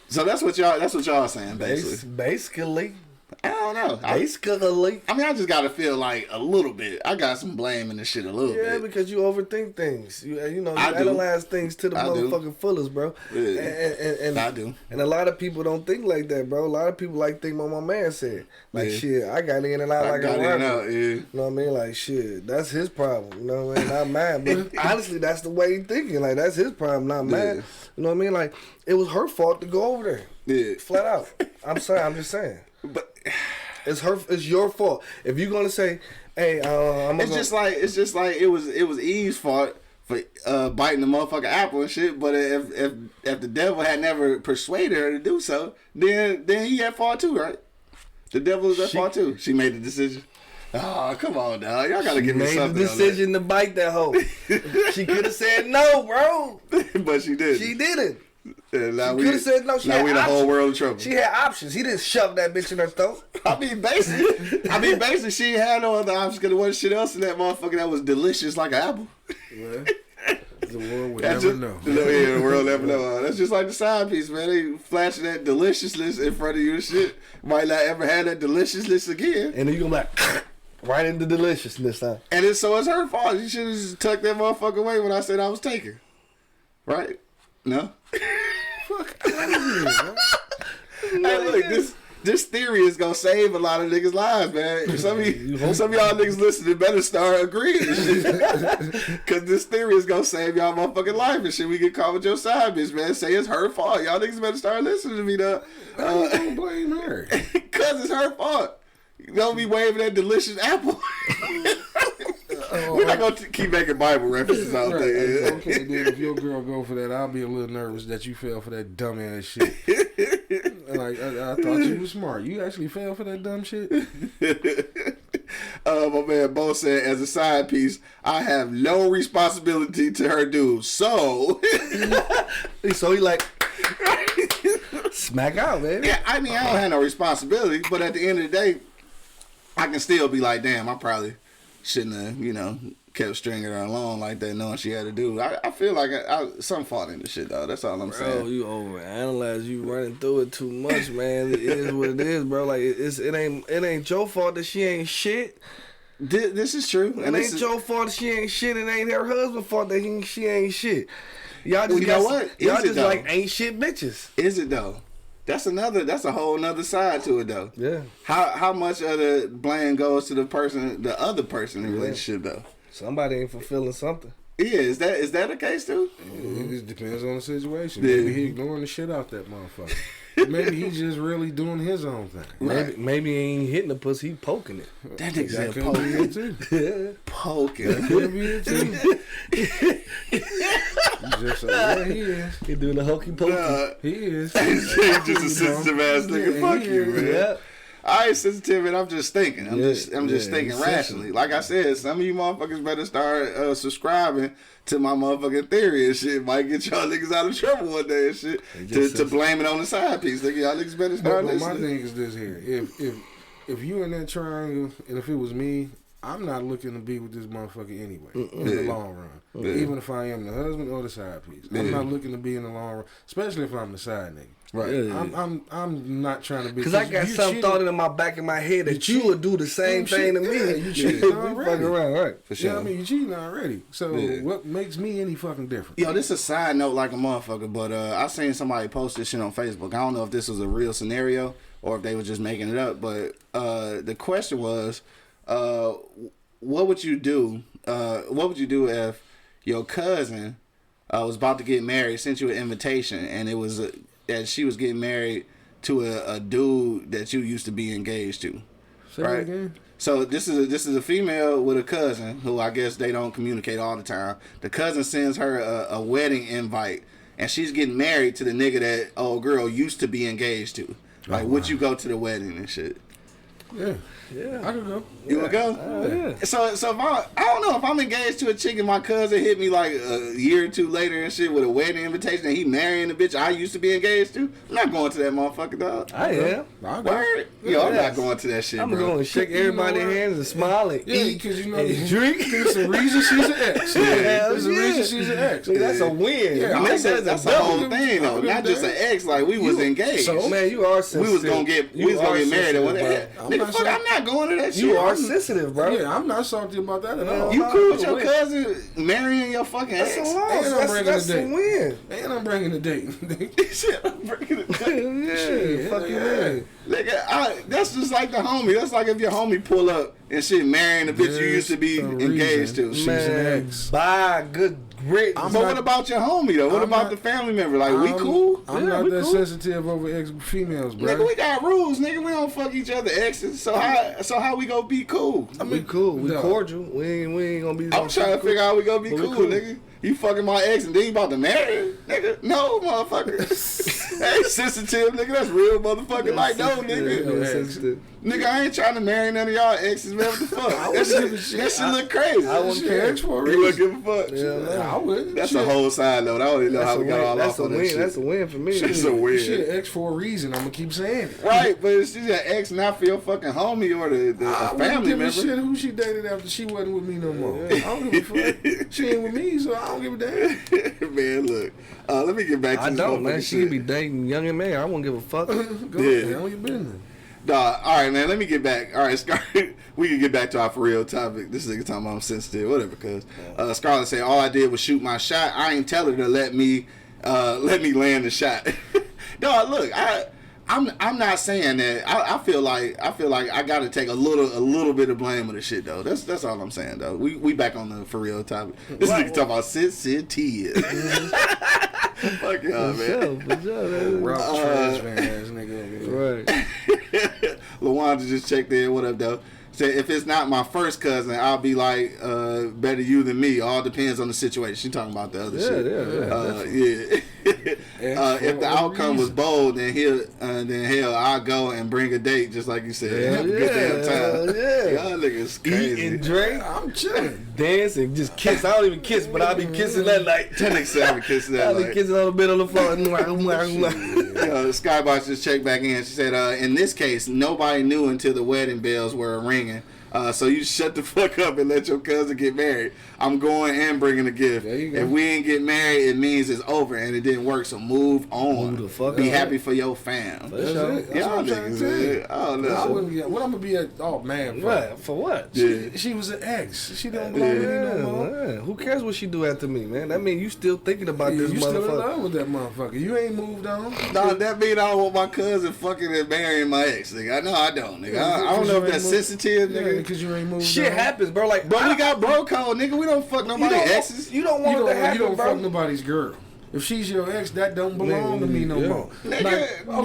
So that's what y'all saying basically. Basically. I don't know. Basically. I mean, I just gotta feel like a little bit. I got some blame in this shit a little bit. Yeah, because you overthink things. You I do. analyze things to the I do. motherfucking fullest, bro. Yeah. And I do. And a lot of people don't think like that, bro. A lot of people think what my man said. Like, Yeah. shit, I got in and out like got a in and rapper. out, yeah. You know what I mean? Like, shit, that's his problem. You know what I mean? Not mine. But honestly, that's the way he thinking. Like, that's his problem, not mine. Yeah. You know what I mean? Like, it was her fault to go over there. Yeah. Flat out. I'm sorry. I'm just saying. But It's your fault. If you're gonna say, "Hey, it's just like it was Eve's fault for biting the motherfucking apple and shit. But if the devil had never persuaded her to do so, then he at fault too, right? The devil is at fault too. She made the decision. Oh, come on, dog. Y'all gotta give me made something. the decision to bite that hoe. She could have said no, bro. But she did. She didn't. And now She could have said no. She now had we in the whole options. world of trouble. She had options. He didn't shove that bitch in her throat. I mean, basically, she had no other options because there wasn't shit else in that motherfucker that was delicious like an apple. Well, the world would That's never just, know. Yeah, the world never know. That's just like the side piece, man. They flashing that deliciousness in front of you and shit. Might not ever have that deliciousness again. And then you gonna be like, right into deliciousness, huh? And it's her fault. You should have just tucked that motherfucker away when I said I was taking. Right? No? Fuck out of here, bro. Hey, look, this theory is gonna save a lot of niggas' lives, man. Some of y'all niggas listening better start agreeing and shit. Cause this theory is gonna save y'all motherfucking life and shit. We get caught with your side bitch, man. Say it's her fault. Y'all niggas better start listening to me, though. I don't blame her. Cause it's her fault. You don't be waving that delicious apple. We're not gonna keep making Bible references out Right. there. Okay, then if your girl go for that, I'll be a little nervous that you fell for that dumb ass shit. Like I thought you was smart. You actually fell for that dumb shit. My man Bo said, as a side piece, I have no responsibility to her dude. So So he like smack out, man. yeah, I mean I don't have no responsibility, but at the end of the day, I can still be like, damn, I probably shouldn't have, kept stringing her along like that, knowing she had to do. I feel like some fault in the shit, though. That's all I'm Bro, saying. you overanalyze. You running through it too much, man. It is what it is, bro. Like it ain't your fault that she ain't shit. This is true, It and this ain't is, your fault that she ain't shit. It ain't her husband's fault that she ain't shit. Y'all just Well, you know what? Y'all Is it just though? like ain't shit bitches. is it though? That's a whole nother side to it, though. Yeah. How much of the blame goes to the other person in the relationship, though? Somebody ain't fulfilling something. Yeah, is that the case too? It just depends on the situation. Yeah. Maybe he ignoring the shit out that motherfucker. Maybe he's just really doing his own thing. Maybe he ain't hitting the pussy, he poking it. That nigga That said could be it too. poking. Could be it too. Just yeah, he is. He doing the hokey pokey. He is. He's just a sensitive ass nigga. Yeah, Fuck he you, is. man. Yeah. I ain't sensitive, and I'm just thinking. I'm Yeah, just yeah, thinking he's rationally. Like I said, some of you motherfuckers better start subscribing to my motherfucking theory and shit. Might get y'all niggas out of trouble one day and shit. To blame it on the side piece. Nigga, y'all niggas better start But my listening. thing is this here: if you in that triangle, and if it was me, I'm not looking to be with this motherfucker anyway in the long run. Even if I am the husband or the side piece, I'm not looking to be in the long run, especially if I'm the side nigga. Right. Yeah. I'm not trying to be. Cause I got you something cheated- thought in my back of my head that you would do the same You thing to cheat- me. yeah, you cheated We already. fucking around, right? For Yeah, sure. I mean, you cheating already. So Yeah. what makes me any fucking different? Yo, this is a side note like a motherfucker, but I seen somebody post this shit on Facebook. I don't know if this was a real scenario or if they were just making it up, but the question was, what would you do? What would you do if your cousin was about to get married, sent you an invitation, and it was that she was getting married to a dude that you used to be engaged to? Say that right? again. So this is a female with a cousin who I guess they don't communicate all the time. The cousin sends her a wedding invite, and she's getting married to the nigga that old girl used to be engaged to. Like, would you go to the wedding and shit? Yeah. I could go. You would go? Yeah. So if I don't know if I'm engaged to a chick and my cousin hit me like a year or two later and shit with a wedding invitation and he marrying the bitch I used to be engaged to, I'm not going to that motherfucker, dog. I am. I'll go. Word? Yo, I'm not going to that shit, I'm bro. going to shake You know everybody's what? hands and smile and Yeah, eat because you know and drink. There's a reason she's an ex. There's a reason she's an ex. Nigga, that's a win. Yeah, You I make mean, that as That's a the double. whole thing, though. Not just an ex. Like we was engaged. so? Man, you are sensitive. we was gonna get married. And I'm nigga, not fuck, saying- I'm not going to that shit. You are I'm- sensitive, bro. Yeah, I'm not salty about that at all. You No, cool with no, your wait. cousin marrying your fucking That's ex? a loss. And I'm bringing That's a a date. win. And I'm bringing the date. Shit, I'm breaking it down. Yeah, Shit, fuck you, yeah. man. Nigga, that's just like the homie. That's like if your homie pull up and shit marrying the bitch you used to be There's a engaged reason. to. She's an ex. Bye, good grit. But what about your homie though? What I'm about not- the family member? Like we cool? I'm Yeah, not we that cool. sensitive over ex females, bro. Nigga, we got rules, nigga. We don't fuck each other exes. So how we gonna be cool? we cool. We no. cordial. We ain't gonna be. I'm trying to figure out how we gonna be But we cool, cool. nigga. You fucking my ex and then you about to marry her, nigga? No, motherfucker. That ain't sensitive, nigga. That's real motherfucking like no, nigga. Yeah, sensitive. Nigga, I ain't trying to marry none of y'all exes, man. What the fuck? That wouldn't shit, give a shit. that shit look crazy. I wouldn't Shit, care. ex for a You wouldn't reason. give a fuck. Yeah, man. I would. That's Shit. a whole side note. I don't even know That's how a we got win. all That's off a on that win. shit. That's a win for me. It's a win. Shit, ex for a reason. I'm gonna keep saying it. Right, but she's an ex not for your fucking homie or the I wouldn't family give a member. shit who she dated after she wasn't with me no more. I don't give a fuck. She ain't with me, so I don't give a damn. Man, look. Let me get back to I this don't, man. motherfucking She shit. could be dating young and man. I won't give a fuck. Go Yeah. ahead, on your business. Dog, all right, man. Let me get back. All right, Scarlett, we can get back to our for real topic. This nigga talking about I'm sensitive, whatever. Cause Scarlett said all I did was shoot my shot. I ain't tell her to let me land the shot. Dog, look, I'm not saying that. I feel like I got to take a little bit of blame of the shit though. That's all I'm saying though. We back on the for real topic. This nigga talking about sensitive. Fuck y'all, man. For sure, man. Ralph trash man ass nigga over there. Right. Lawanda just checked in. What up, though? Said if it's not my first cousin, I'll be like, better you than me. All depends on the situation. She talking about the other shit. If the outcome was bold, then hell, I'll go and bring a date, just like you said. Have a good damn time. Yeah. Y'all niggas Eat crazy. and drink, I'm chilling. dance, and just kiss. I don't even kiss, but I'll be kissing that night. That nigga said I would kiss that. I'll be Like, kissing on the bed on the floor. Mwah. Skybox just checked back in. She said, in this case, nobody knew until the wedding bells were ringing. So you shut the fuck up and let your cousin get married. I'm going and bringing a gift. There you go. If we ain't get married, it means it's over and it didn't work. So move on. Move the fuck Be on. happy for your fam. That's sure. it. That's Y'all what I'm trying niggas, to tell you. man. I don't I know. wouldn't get. What I'm gonna be at? Oh man, fuck. What? For what? Yeah. She was an ex. She don't belong to me no more. Man. Who cares what she do after me, man? That mean you still thinking about Yeah, this you still in motherfucker. love with that motherfucker. You ain't moved on. Nah, that mean I don't want my cousin fucking and marrying my ex, nigga. I know I don't, nigga. I don't know if that's sensitive, Yeah, nigga. because you ain't moved Shit on. happens, bro. Like, But we got bro code, nigga. We don't fuck nobody exes. You don't You want it to don't, happen, you don't bro. fuck nobody's girl. If she's your ex, that don't belong to me no Yeah. more. Nigga, Like, no, I'm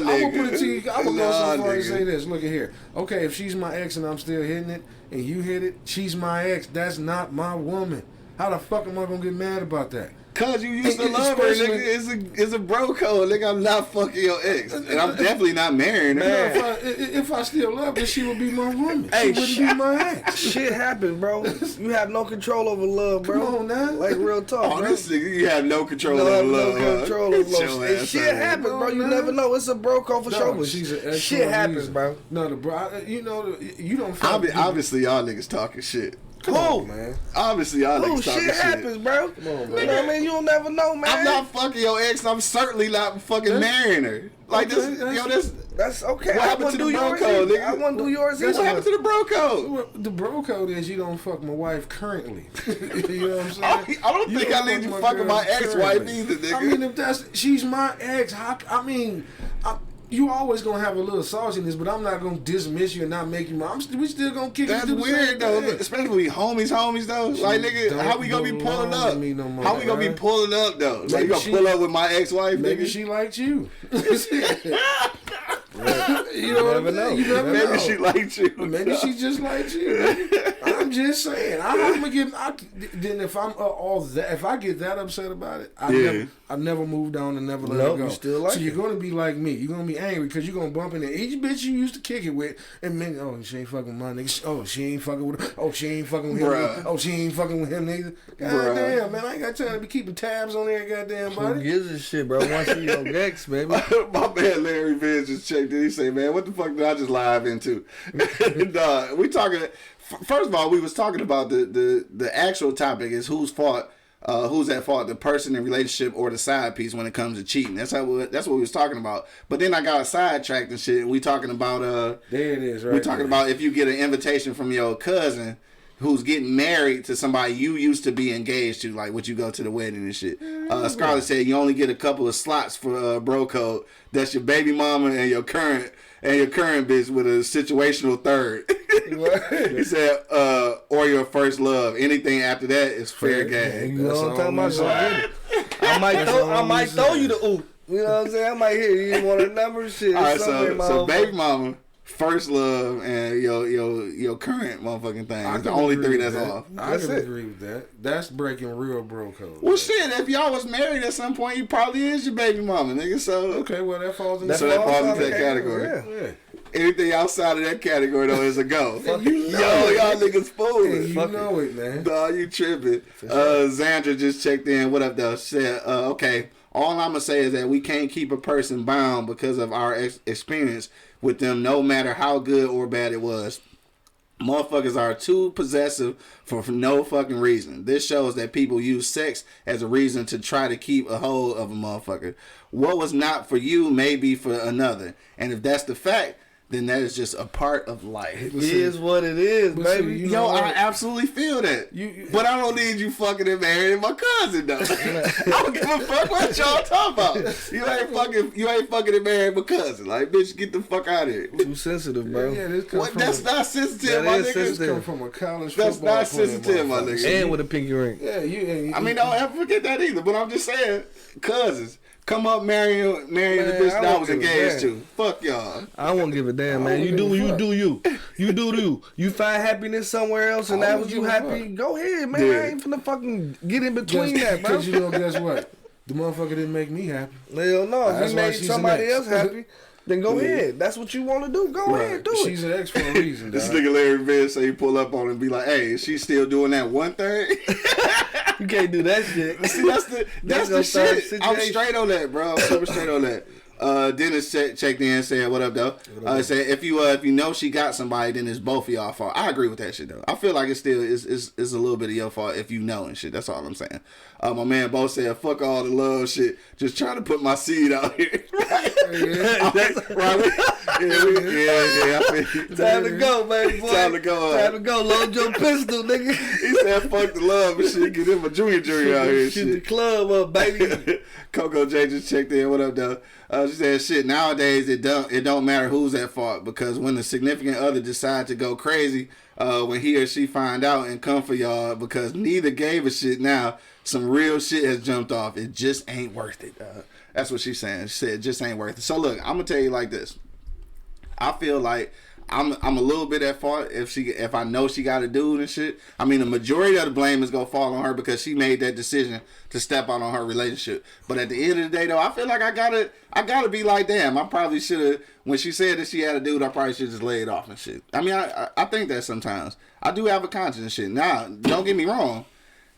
gonna nigga. put it to you. I'm gonna go Nah, so far as nigga. say this. Look at here. Okay, if she's my ex and I'm still hitting it, and you hit it, she's my ex. That's not my woman. How the fuck am I gonna get mad about that? Cause you used to And love her, especially- nigga. It's a bro code, nigga. I'm not fucking your ex, and I'm definitely not marrying her. Man. If I still love her, she would be my woman. Hey, she wouldn't be my ex. Shit happens, bro. You have no control over love, bro. Come on now. Like real talk, Oh, bro. this nigga, you have no control No, over no love. huh? control Get over your love. Hey, ass shit out of here. happens, bro. You No, never man. know. It's a bro code for sure. No, she's an ex. Shit happens, bro. No, the bro. You know, you don't. fuck with- Obviously, y'all niggas talking shit. Come on, man. Obviously, y'all Oh, niggas talking shit shit. happens, bro. on, You know what I mean? You'll never know, man. I'm not fucking your ex. I'm certainly not fucking That's- marrying her. Like Okay, this, that's- yo, this. That's okay. What I happened wouldn't to do the bro yours code, either. nigga? I wouldn't do yours What either. happened to the bro code? Well, the bro code is you don't fuck my wife currently. You know what I'm saying? I don't think I need you fucking my girl ex-wife currently. either, nigga. I mean, if she's my ex, you always gonna have a little sauciness, but I'm not gonna dismiss you and not make you my. We still gonna kick That's it. Do the weird same though, thing. especially when we homies though. Like nigga, don't how we gonna be pulling belong up? to me no more, How we gonna be right? pulling up though? Like Maybe you gonna she- pull up with my ex-wife, Maybe nigga? she liked you. You know what I mean? You never know. Maybe she liked you. Maybe she just liked you. I'm just saying. I'm gonna give. Then if I'm all that, if I get that upset about it, I never move on and never let it go. You still like so it. you're gonna be like me. You're gonna be angry because you're gonna bump into each bitch you used to kick it with, and then she ain't fucking with my nigga. Oh, she ain't fucking with. Oh, she ain't fucking with him. Bruh. Oh, she ain't fucking with him neither. Goddamn, man, I ain't got time to be keeping tabs on there, goddamn Who buddy. gives a shit, bro? Once you your Gex, baby. My man Larry Vince just checked in. He said, "Man, what the fuck did I just live into?" We talking. First of all, we was talking about the actual topic is whose fault. Who's at fault? The person in relationship or the side piece when it comes to cheating? That's what we was talking about. But then I got sidetracked and shit. And we talking about there it is. Right. We talking about if you get an invitation from your cousin who's getting married to somebody you used to be engaged to, like would you go to the wedding and shit? Scarlett said you only get a couple of slots for bro code. That's your baby mama and your current bitch with a situational third. He said, or your first love. Anything after that is fair game. You know what I'm talking about? I might throw you the oop. You know what I'm saying? I might hear you want a number shit. All right, so baby mama, first love, and your current motherfucking thing. It's the only three that's off. I can agree with that. That's breaking real bro code. Well, shit, if y'all was married at some point, you probably is your baby mama, nigga. So okay, well that falls into that category. Yeah. Anything outside of that category though is a go. Y'all niggas fooling. You know it, man. Dawg, you tripping. Xandra just checked in. What up, though? She said, okay, all I'm going to say is that we can't keep a person bound because of our experience with them, no matter how good or bad it was. Motherfuckers are too possessive for no fucking reason. This shows that people use sex as a reason to try to keep a hold of a motherfucker. What was not for you may be for another. And if that's the fact, then that is just a part of life. It is what it is, baby. Yo, I absolutely feel that. But I don't need you fucking and marrying my cousin, though. I don't give a fuck what y'all talking about. You ain't fucking and marrying my cousin. Like, bitch, get the fuck out of here. Too sensitive, bro. That's not sensitive, my nigga. This come from a college football That's not sensitive, my nigga. And with a pinky ring. Yeah, I mean, don't ever forget that either. But I'm just saying, cousins. Come up marrying the bitch that I was engaged to. Fuck y'all. I won't give a damn, man. You do you. You do you. You find happiness somewhere else and that was you happy. Go ahead, man. I ain't finna fucking get in between that, bro. Because you know, guess what? The motherfucker didn't make me happy. Hell no. If you made somebody else happy, then go ahead. That's what you want to do. Go ahead, do it. She's an ex for a reason, This nigga Larry Vince say you pull up on him and be like, hey, is she still doing that one thing? You can't do that shit. See, that's the shit. I'm straight on that, bro. I'm super straight on that. Dennis checked in and said, what up, though? Said, if you know she got somebody, then it's both of y'all fault. I agree with that shit, though. I feel like it still is a little bit of your fault if you know and shit. That's all I'm saying. My man Bo said, fuck all the love shit. Just trying to put my seed out here. Right? Yeah. Time to go, baby boy. Time to go. Time to go. Load your pistol, nigga. He said, fuck the love and shit. Get him a junior out here. Shoot the club up, baby. Coco J just checked in. What up, though? She said, shit, nowadays it don't matter who's at fault because when the significant other decide to go crazy, when he or she find out and come for y'all because neither gave a shit now, some real shit has jumped off. It just ain't worth it. That's what she's saying. She said it just ain't worth it. So look, I'm gonna tell you like this. I feel like I'm a little bit at fault if I know she got a dude and shit. I mean, the majority of the blame is gonna fall on her because she made that decision to step out on her relationship. But at the end of the day, though, I feel like I gotta be like, damn, I probably should have. When she said that she had a dude, I probably should just lay it off and shit. I mean, I think that sometimes I do have a conscience and shit. Now, don't get me wrong.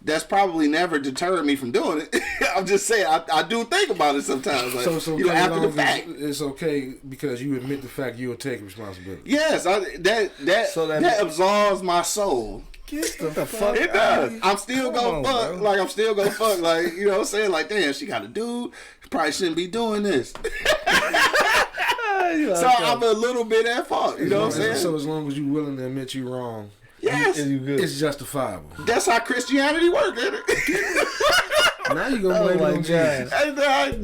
That's probably never deterred me from doing it. I'm just saying, I do think about it sometimes. Like, so after the fact, it's okay because you admit the fact you'll take responsibility. Yes, that absolves my soul. Get the fuck it out. Does. I'm still gonna fuck. Bro. Like I'm still gonna fuck. Like you know what I'm saying. Like damn, she got a dude. Probably shouldn't be doing this. So I'm a little bit at fault. You know what I'm saying. So as long as you're willing to admit you're wrong. Yes, it's justifiable. That's how Christianity works, ain't it? Now you gonna blame it on Jesus. Hey,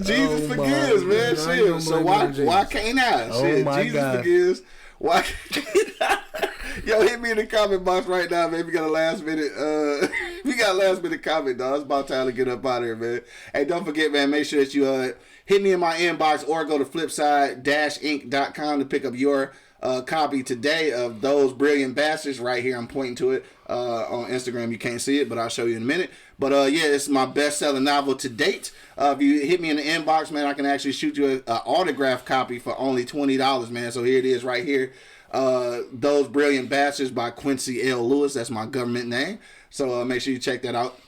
Jesus forgives, man. Shit. So why can't I? Shit, Jesus forgives. Why can't I? Yo, hit me in the comment box right now, man. We got a last minute. We got a last minute comment, dog. It's about time to get up out of here, man. Hey, don't forget, man. Make sure that you hit me in my inbox or go to flipside-inc.com to pick up your copy today of Those Brilliant Bastards. Right here, I'm pointing to it on Instagram. You can't see it, but I'll show you in a minute. But yeah, it's my best-selling novel to date. If you hit me in the inbox, man, I can actually shoot you an autographed copy for only $20, man. So here it is right here. Those Brilliant Bastards by Quincy L. Lewis. That's my government name. So make sure you check that out.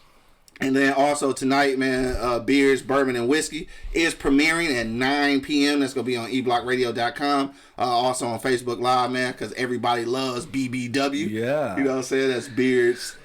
And then also tonight, man, Beers, Bourbon, and Whiskey is premiering at 9 p.m. That's going to be on eblockradio.com. Also on Facebook Live, man, because everybody loves BBW. Yeah. You know what I'm saying? That's Beers,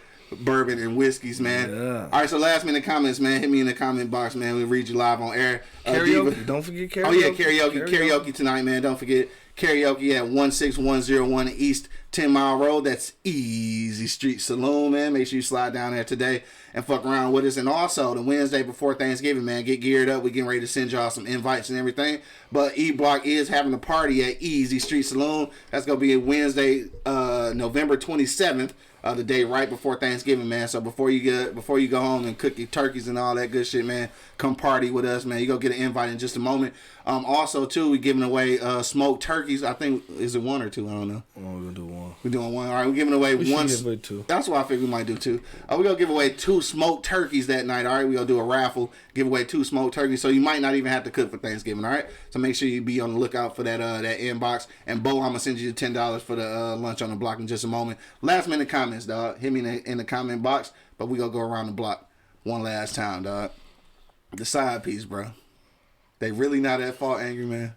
Bourbon, and Whiskeys, man. Yeah. All right, so last minute comments, man. Hit me in the comment box, man. We'll read you live on air. Karaoke. Diva. Don't forget karaoke. Oh, yeah, karaoke tonight, man. Don't forget karaoke at 16101 East 10 Mile Road. That's Easy Street Saloon, man. Make sure you slide down there today and fuck around with us. And also, the Wednesday before Thanksgiving, man, get geared up. We're getting ready to send y'all some invites and everything. But E-Block is having a party at Easy Street Saloon. That's going to be Wednesday, November 27th. The day right before Thanksgiving, man. So before you go home and cook your turkeys and all that good shit, man, come party with us, man. You go get an invite in just a moment. Also, too, we're giving away smoked turkeys. I think, is it one or two? I don't know. Oh, we're gonna do one. We're doing one. All right, we're giving away one. Give away two. That's why I figured we might do two. We're gonna give away 2 smoked turkeys that night. All right, we're gonna do a raffle, give away 2 smoked turkeys. So you might not even have to cook for Thanksgiving. All right, so make sure you be on the lookout for that inbox. And Bo, I'm gonna send you the $10 for the lunch on the block in just a moment. Last minute comments, dog. Hit me in the comment box. But we gonna go around the block one last time, dog. The side piece, bro. They really not at fault, Angry Man.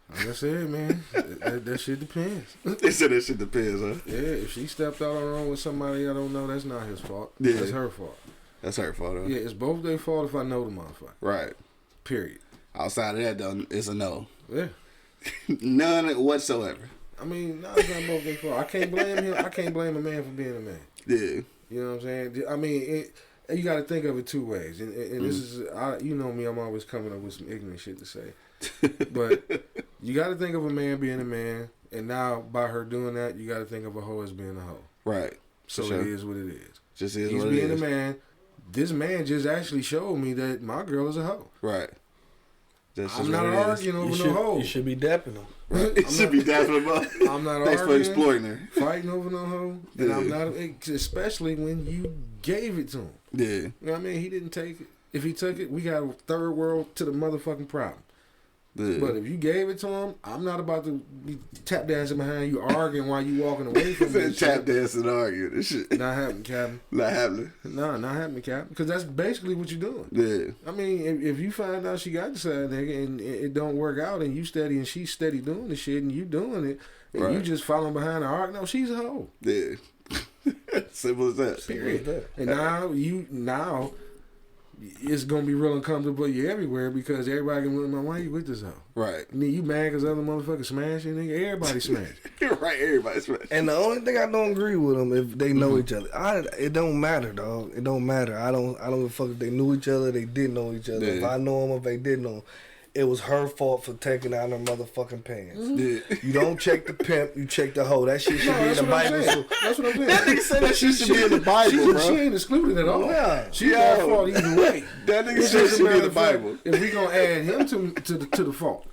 Like I said, man, that shit depends. They said that shit depends, huh? Yeah, if she stepped out on her own with somebody I don't know, that's not his fault. Yeah. That's her fault. That's her fault, huh? Yeah, it's both their fault if I know the motherfucker. Right. Period. Outside of that, though, it's a no. Yeah. None whatsoever. I mean, no, it's not both their fault. I can't blame him. I can't blame a man for being a man. Yeah. You know what I'm saying? I mean, you got to think of it 2 ways. And this is, you know me, I'm always coming up with some ignorant shit to say. But you got to think of a man being a man, and now by her doing that, you got to think of a hoe as being a hoe. Right. So sure. it is what it is. Just is He's what being it is. a man. This man just actually showed me that my girl is a hoe. Right. That's I'm just not what it is. arguing over no hoe. You should be dapping them. It should be dapping up. I'm not Thanks for arguing, exploiting her. fighting over no hoe. And Yeah. I'm not, especially when you gave it to him. Yeah. You know what I mean? He didn't take it. If he took it, we got a third world to the motherfucking problem. Yeah. But if you gave it to him, I'm not about to be tap dancing behind you, arguing while you walking away from me. Tap dancing and arguing. This shit Not happening, Captain. not happening. No, not happening, Captain. Because that's basically what you're doing. Yeah. I mean, if you find out she got the side nigga and it don't work out and you steady and she's steady doing the shit and you doing it and you Right. just following behind the arc, no, she's a hoe. Yeah. Simple as that. Period. And now it's gonna be real uncomfortable you everywhere because everybody can look, why you with this hoe? Right. And then you mad because other motherfuckers smashing, nigga. Everybody smash. Right. Everybody's right. And the only thing I don't agree with them if they know each other. It don't matter, dog. It don't matter. I don't give a fuck if they knew each other. They didn't know each other. Yeah. If I know them, if they didn't know them. It was her fault for taking out her motherfucking pants. Yeah. You don't check the pimp, you check the hoe. That shit should be in the Bible. So, That's what I'm saying. That nigga said that shit should be in the Bible, bro. She ain't excluded at all. Yeah. She Yo. got fault either way. That nigga It's shit just a should be in matter the of fact, Bible. if we gonna add him to the fault,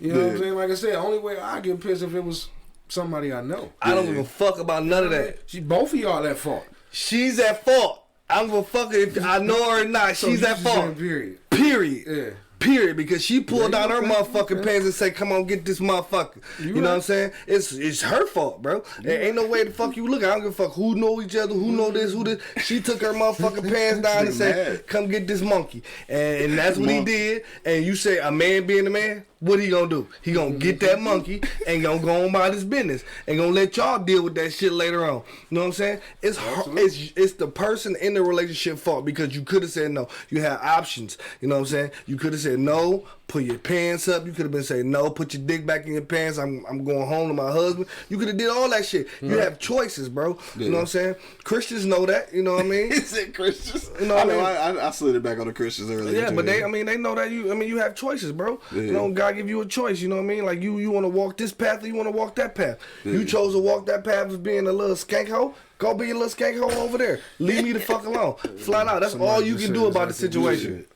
you know what I'm Yeah. saying? Like I said, only way I get pissed if it was somebody I know. I don't give a fuck about none of that. Both of y'all at fault. She's at fault. I don't give a fuck if I know her or not. So She's you at just saying fault. Period. Period. Yeah. Period. Because she pulled Yeah, out her okay. motherfucking pants and said, "Come on, get this motherfucker." You know what I'm saying? It's her fault, bro. There ain't no way the fuck you look. I don't give a fuck who know each other, who know this, who this. She took her motherfucking pants down and said, Mad. "Come get this monkey," and that's what he Monkey. did. And you say a man being a man, what he gonna do? He gonna get that monkey and gonna go on about his business and gonna let y'all deal with that shit later on. You know what I'm saying? It's her, it's the person in the relationship fault because you could have said no. You had options. You know what I'm saying? You could have said no. Put your pants up. You could have been saying no. Put your dick back in your pants. I'm going home to my husband. You could have did all that shit. You have choices, bro. You know what I'm saying? Christians know that. You know what I mean? Is it Christians? You know I what I know. mean? I slid it back on the Christians earlier. Yeah, too, but they know that you have choices, bro. Yeah. You know, God give you a choice. You know what I mean? Like you want to walk this path or you want to walk that path. You chose to walk that path as being a little skank hoe. Go be a little skank hoe over there. Leave me the fuck alone. Flat out. That's all you can do about the situation.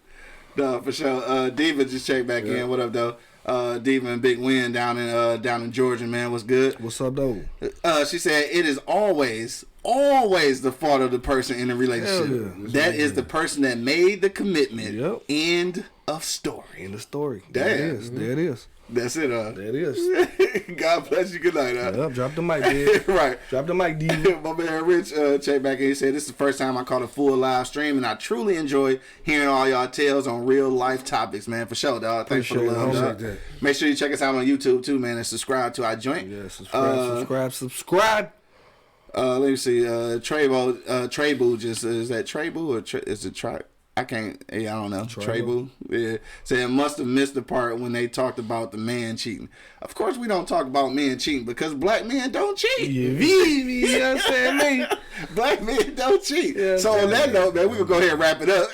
No, for sure. Diva just checked back in. What up, though? Diva and Big Win down in Georgia, man. What's good? What's up, though? She said it is always the fault of the person in the relationship. Yeah. That is the person that made the commitment. Yep. End of story. In the story. Damn. There it is. There it is. That's it, There it is. God bless you. Good night, Yep, drop the mic, dude. Right. Drop the mic, dude. My man Rich checked back in. He said, this is the first time I caught a full live stream, and I truly enjoy hearing all y'all tales on real life topics, man. For sure, dog. Thanks for the Appreciate it. love, Appreciate dog. that. Make sure you check us out on YouTube, too, man, and subscribe to our joint. Yeah, subscribe. Let me see. Trebu just is that Trebu or is it Tri? I can't. Yeah, I don't know. Trebu. Yeah. Said must have missed the part when they talked about the man cheating. Of course, we don't talk about men cheating because black men don't cheat. You understand me? Black men don't cheat. Yeah, So on that note, man, we gonna go ahead and wrap it up.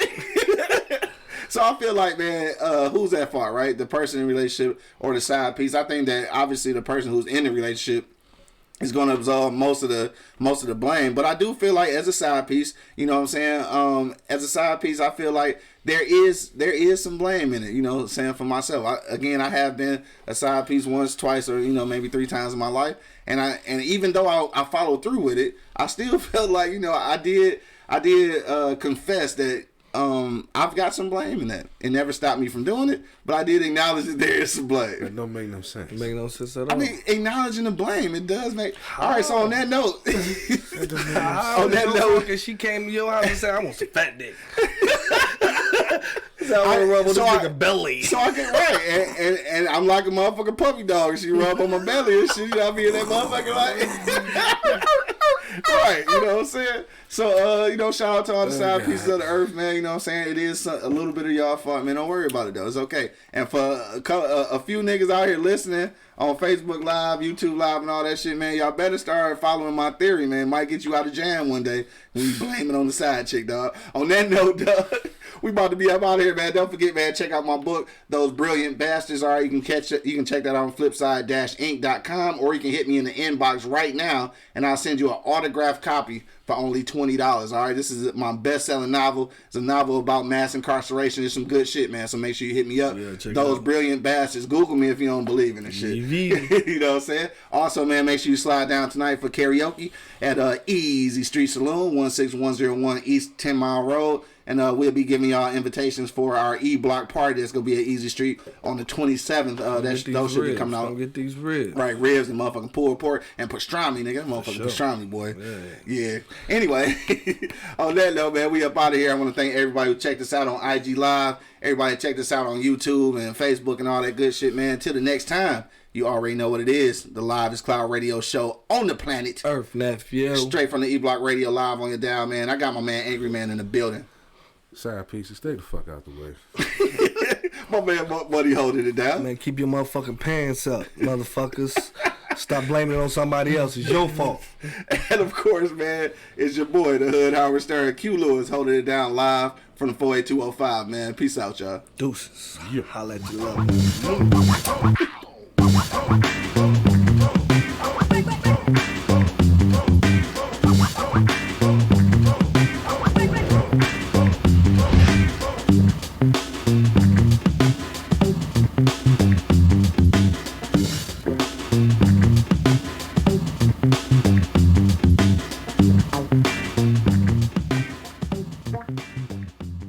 So I feel like, man, who's at fault, right? The person in the relationship or the side piece? I think that obviously the person who's in the relationship is going to absorb most of the blame, but I do feel like as a side piece, you know what I'm saying? As a side piece, I feel like there is some blame in it. You know what I'm saying? For myself, I have been a side piece once, twice, or maybe 3 times in my life, and even though I followed through with it, I still felt like I did confess that. I've got some blame in that. It never stopped me from doing it, but I did acknowledge that there is some blame. That don't make no sense. It make no sense at all. I mean, acknowledging the blame, it does make. All right, so on that note, on that note, she came to your house and said, "I want some fat dick." So I rub on this nigga belly. So I get right, and I'm like a motherfucking puppy dog. She rub on my belly and shit. I be in that motherfucker like. Right, you know what I'm saying? So, shout out to all the side pieces of the earth, man. You know what I'm saying? It is a little bit of y'all fault, man. Don't worry about it, though. It's okay. And for a few niggas out here listening on Facebook Live, YouTube Live, and all that shit, man, y'all better start following my theory, man. Might get you out of jam one day when you blame it on the side chick, dog. On that note, dog, we about to be up out of here, man. Don't forget, man, check out my book, Those Brilliant Bastards. All right, you can check that out on flipside-inc.com, or you can hit me in the inbox right now, and I'll send you an autographed copy for only $20. All right, this is my best-selling novel. It's a novel about mass incarceration. It's some good shit, man. So make sure you hit me up. Yeah, Those Brilliant Bastards. Google me if you don't believe in this shit. You know what I'm saying? Also, man, make sure you slide down tonight for karaoke at Easy Street Saloon, 16101 East 10 Mile Road. And we'll be giving y'all invitations for our E-Block party that's going to be at Easy Street on the 27th. Those should be coming out. Don't get these ribs. Right, ribs and motherfucking pulled pork and pastrami, nigga. That motherfucking pastrami, boy. Yeah. Anyway, on that note, man, we up out of here. I want to thank everybody who checked us out on IG Live. Everybody checked us out on YouTube and Facebook and all that good shit, man. Till the next time, you already know what it is. The Live is Cloud radio show on the planet Earth, nephew. Straight from the E-Block Radio Live on your dial, man. I got my man Angry Man in the building. Side pieces, stay the fuck out the way. My man Buddy holding it down. Man, keep your motherfucking pants up, motherfuckers. Stop blaming it on somebody else. It's your fault. And of course, man, it's your boy, the Hood Howard Stern, Q Lewis, holding it down live from the 48205, man. Peace out, y'all. Deuces. Holla at you, love.